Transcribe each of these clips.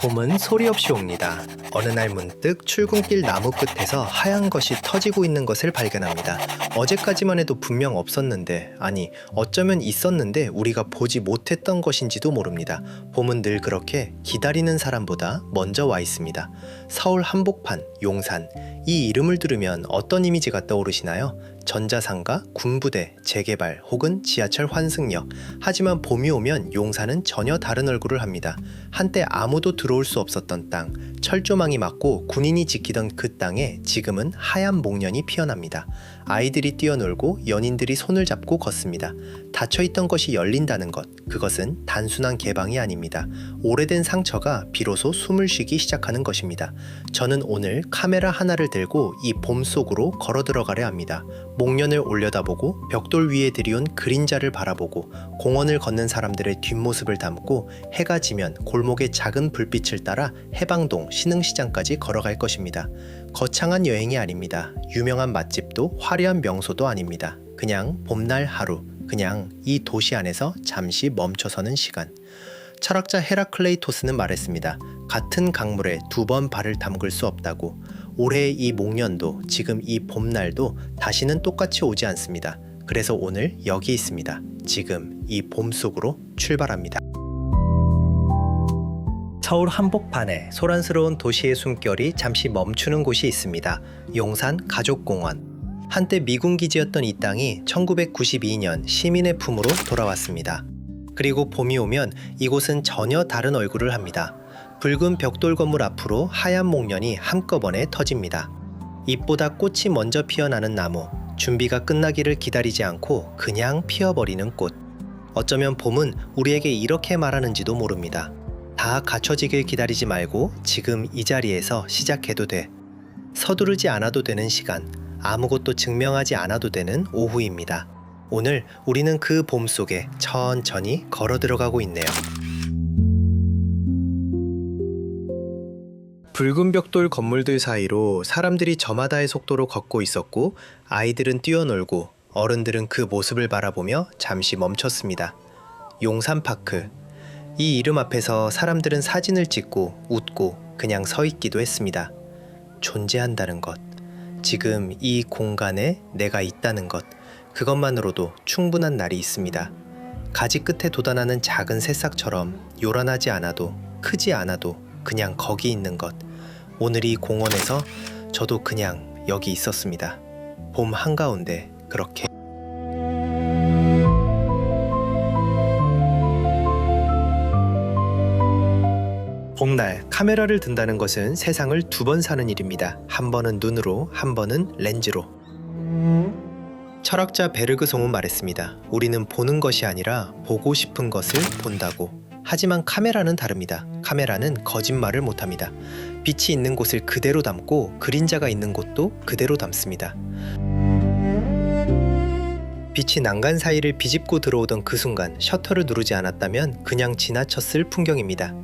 봄은 소리 없이 옵니다. 어느 날 문득 출근길 나무 끝에서 하얀 것이 터지고 있는 것을 발견합니다. 어제까지만 해도 분명 없었는데, 아니 어쩌면 있었는데 우리가 보지 못했던 것인지도 모릅니다. 봄은 늘 그렇게 기다리는 사람보다 먼저 와 있습니다. 서울 한복판, 용산, 이 이름을 들으면 어떤 이미지가 떠오르시나요? 전자상가, 군부대, 재개발 혹은 지하철 환승역. 하지만 봄이 오면 용산은 전혀 다른 얼굴을 합니다. 한때 아무도 들어올 수 없었던 땅, 철조망이 막고 군인이 지키던 그 땅에 지금은 하얀 목련이 피어납니다. 아이들이 뛰어놀고 연인들이 손을 잡고 걷습니다. 닫혀있던 것이 열린다는 것, 그것은 단순한 개방이 아닙니다. 오래된 상처가 비로소 숨을 쉬기 시작하는 것입니다. 저는 오늘 카메라 하나를 들고 이 봄 속으로 걸어 들어가려 합니다. 목련을 올려다보고 벽돌 위에 들이온 그림자를 바라보고 공원을 걷는 사람들의 뒷모습을 담고 해가 지면 골목의 작은 불빛을 따라 해방동, 신흥시장까지 걸어갈 것입니다. 거창한 여행이 아닙니다. 유명한 맛집도 화려한 명소도 아닙니다. 그냥 봄날 하루, 그냥 이 도시 안에서 잠시 멈춰서는 시간. 철학자 헤라클레이토스는 말했습니다. 같은 강물에 두 번 발을 담글 수 없다고. 올해의 이 목련도 지금 이 봄날도 다시는 똑같이 오지 않습니다. 그래서 오늘 여기 있습니다. 지금 이 봄 속으로 출발합니다. 서울 한복판에 소란스러운 도시의 숨결이 잠시 멈추는 곳이 있습니다. 용산 가족공원. 한때 미군 기지였던 이 땅이 1992년 시민의 품으로 돌아왔습니다. 그리고 봄이 오면 이곳은 전혀 다른 얼굴을 합니다. 붉은 벽돌 건물 앞으로 하얀 목련이 한꺼번에 터집니다. 잎보다 꽃이 먼저 피어나는 나무, 준비가 끝나기를 기다리지 않고 그냥 피어버리는 꽃. 어쩌면 봄은 우리에게 이렇게 말하는지도 모릅니다. 다 갖춰지길 기다리지 말고 지금 이 자리에서 시작해도 돼. 서두르지 않아도 되는 시간, 아무것도 증명하지 않아도 되는 오후입니다. 오늘 우리는 그 봄 속에 천천히 걸어 들어가고 있네요. 붉은 벽돌 건물들 사이로 사람들이 저마다의 속도로 걷고 있었고 아이들은 뛰어놀고 어른들은 그 모습을 바라보며 잠시 멈췄습니다. 용산파크. 이 이름 앞에서 사람들은 사진을 찍고 웃고 그냥 서 있기도 했습니다. 존재한다는 것, 지금 이 공간에 내가 있다는 것, 그것만으로도 충분한 날이 있습니다. 가지 끝에 돋아나는 작은 새싹처럼 요란하지 않아도 크지 않아도 그냥 거기 있는 것. 오늘 이 공원에서 저도 그냥 여기 있었습니다. 봄 한가운데 그렇게. 봄날 카메라를 든다는 것은 세상을 두 번 사는 일입니다. 한 번은 눈으로, 한 번은 렌즈로. 철학자 베르그송은 말했습니다. 우리는 보는 것이 아니라 보고 싶은 것을 본다고. 하지만 카메라는 다릅니다. 카메라는 거짓말을 못합니다. 빛이 있는 곳을 그대로 담고 그림자가 있는 곳도 그대로 담습니다. 빛이 난간 사이를 비집고 들어오던 그 순간 셔터를 누르지 않았다면 그냥 지나쳤을 풍경입니다.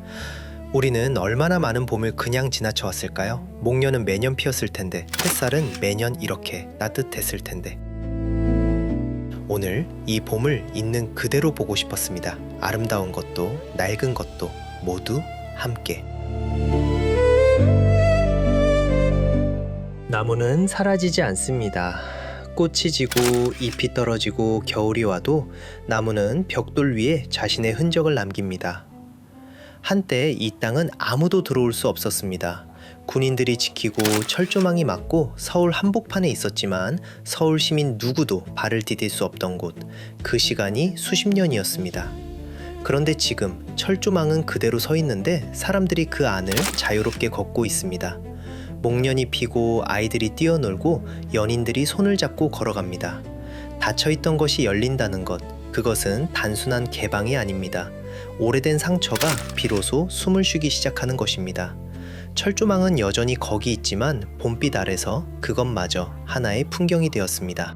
우리는 얼마나 많은 봄을 그냥 지나쳐왔을까요? 목련은 매년 피었을 텐데, 햇살은 매년 이렇게 따뜻했을 텐데. 오늘 이 봄을 있는 그대로 보고 싶었습니다. 아름다운 것도 낡은 것도 모두 함께. 나무는 사라지지 않습니다. 꽃이 지고 잎이 떨어지고 겨울이 와도 나무는 벽돌 위에 자신의 흔적을 남깁니다. 한때 이 땅은 아무도 들어올 수 없었습니다. 군인들이 지키고 철조망이 막고 서울 한복판에 있었지만 서울 시민 누구도 발을 디딜 수 없던 곳, 그 시간이 수십 년이었습니다. 그런데 지금 철조망은 그대로 서 있는데 사람들이 그 안을 자유롭게 걷고 있습니다. 목련이 피고 아이들이 뛰어놀고 연인들이 손을 잡고 걸어갑니다. 닫혀있던 것이 열린다는 것, 그것은 단순한 개방이 아닙니다. 오래된 상처가 비로소 숨을 쉬기 시작하는 것입니다. 철조망은 여전히 거기 있지만 봄빛 아래서 그것마저 하나의 풍경이 되었습니다.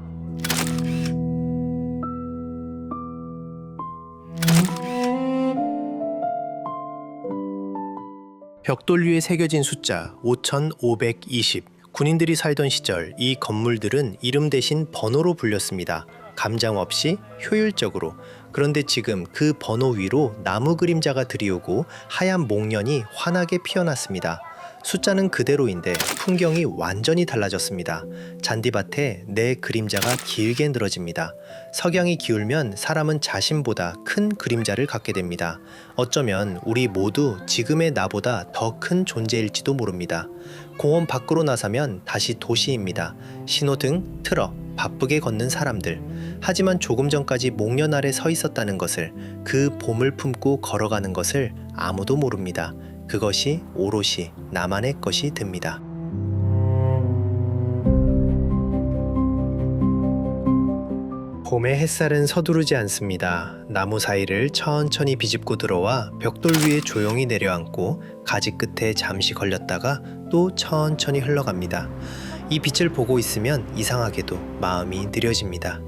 벽돌 위에 새겨진 숫자 5520. 군인들이 살던 시절 이 건물들은 이름 대신 번호로 불렸습니다. 감정 없이 효율적으로. 그런데 지금 그 번호 위로 나무 그림자가 드리우고 하얀 목련이 환하게 피어났습니다. 숫자는 그대로인데 풍경이 완전히 달라졌습니다. 잔디밭에 내 그림자가 길게 늘어집니다. 석양이 기울면 사람은 자신보다 큰 그림자를 갖게 됩니다. 어쩌면 우리 모두 지금의 나보다 더 큰 존재일지도 모릅니다. 공원 밖으로 나서면 다시 도시입니다. 신호등, 트럭, 바쁘게 걷는 사람들. 하지만 조금 전까지 목련 아래 서 있었다는 것을, 그 봄을 품고 걸어가는 것을 아무도 모릅니다. 그것이 오롯이 나만의 것이 됩니다. 봄의 햇살은 서두르지 않습니다. 나무 사이를 천천히 비집고 들어와 벽돌 위에 조용히 내려앉고 가지 끝에 잠시 걸렸다가 또 천천히 흘러갑니다. 이 빛을 보고 있으면 이상하게도 마음이 느려집니다.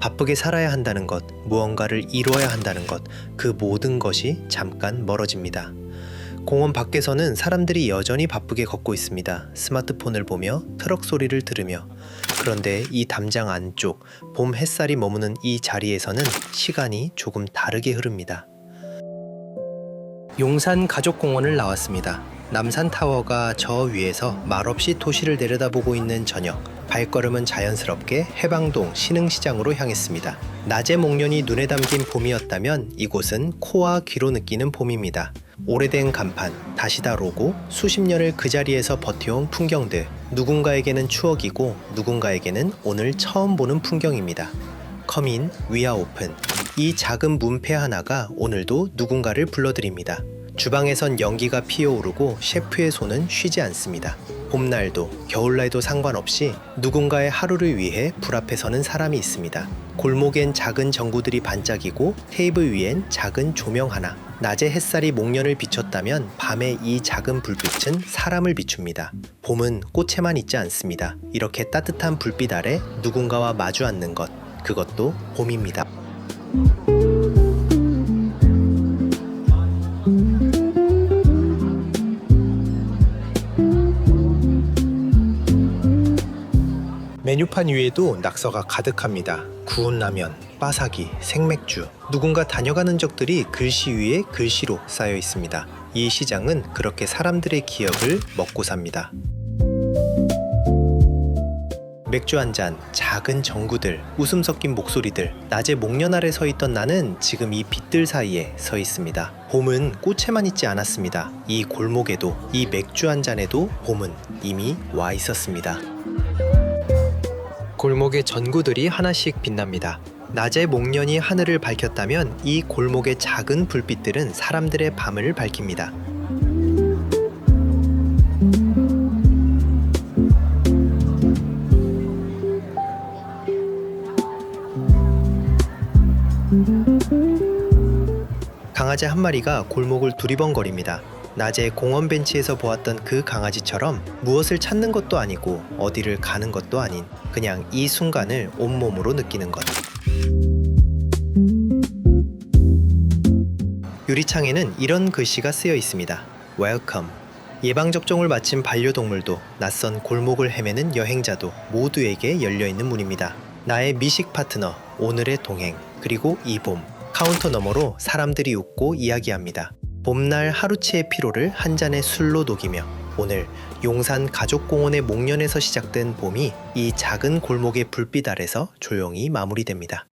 바쁘게 살아야 한다는 것, 무언가를 이루어야 한다는 것, 그 모든 것이 잠깐 멀어집니다. 공원 밖에서는 사람들이 여전히 바쁘게 걷고 있습니다. 스마트폰을 보며 트럭 소리를 들으며. 그런데 이 담장 안쪽, 봄 햇살이 머무는 이 자리에서는 시간이 조금 다르게 흐릅니다. 용산 가족공원을 나왔습니다. 남산타워가 저 위에서 말없이 도시를 내려다보고 있는 저녁, 발걸음은 자연스럽게 해방동 신흥시장으로 향했습니다. 낮의 목련이 눈에 담긴 봄이었다면 이곳은 코와 귀로 느끼는 봄입니다. 오래된 간판, 다시다 로고, 수십 년을 그 자리에서 버텨온 풍경들, 누군가에게는 추억이고 누군가에게는 오늘 처음 보는 풍경입니다. 커민, 위아 오픈. 이 작은 문패 하나가 오늘도 누군가를 불러들입니다. 주방에선 연기가 피어오르고 셰프의 손은 쉬지 않습니다. 봄날도 겨울날도 상관없이 누군가의 하루를 위해 불 앞에 서는 사람이 있습니다. 골목엔 작은 전구들이 반짝이고 테이블 위엔 작은 조명 하나. 낮에 햇살이 목련을 비췄다면 밤에 이 작은 불빛은 사람을 비춥니다. 봄은 꽃에만 있지 않습니다. 이렇게 따뜻한 불빛 아래 누군가와 마주 앉는 것, 그것도 봄입니다. 메뉴판 위에도 낙서가 가득합니다. 구운 라면, 빠사기, 생맥주. 누군가 다녀간 흔적들이 글씨 위에 글씨로 쌓여 있습니다. 이 시장은 그렇게 사람들의 기억을 먹고 삽니다. 맥주 한 잔, 작은 전구들, 웃음 섞인 목소리들. 낮에 목련 아래 서 있던 나는 지금 이 빛들 사이에 서 있습니다. 봄은 꽃에만 있지 않았습니다. 이 골목에도, 이 맥주 한 잔에도 봄은 이미 와 있었습니다. 골목의 전구들이 하나씩 빛납니다. 낮에 목련이 하늘을 밝혔다면 이 골목의 작은 불빛들은 사람들의 밤을 밝힙니다. 강아지 한 마리가 골목을 두리번거립니다. 낮에 공원 벤치에서 보았던 그 강아지처럼 무엇을 찾는 것도 아니고 어디를 가는 것도 아닌 그냥 이 순간을 온몸으로 느끼는 것. 유리창에는 이런 글씨가 쓰여 있습니다. Welcome. 예방접종을 마친 반려동물도 낯선 골목을 헤매는 여행자도 모두에게 열려있는 문입니다. 나의 미식 파트너, 오늘의 동행, 그리고 이 봄. 카운터 너머로 사람들이 웃고 이야기합니다. 봄날 하루치의 피로를 한 잔의 술로 녹이며 오늘 용산 가족공원의 목련에서 시작된 봄이 이 작은 골목의 불빛 아래서 조용히 마무리됩니다.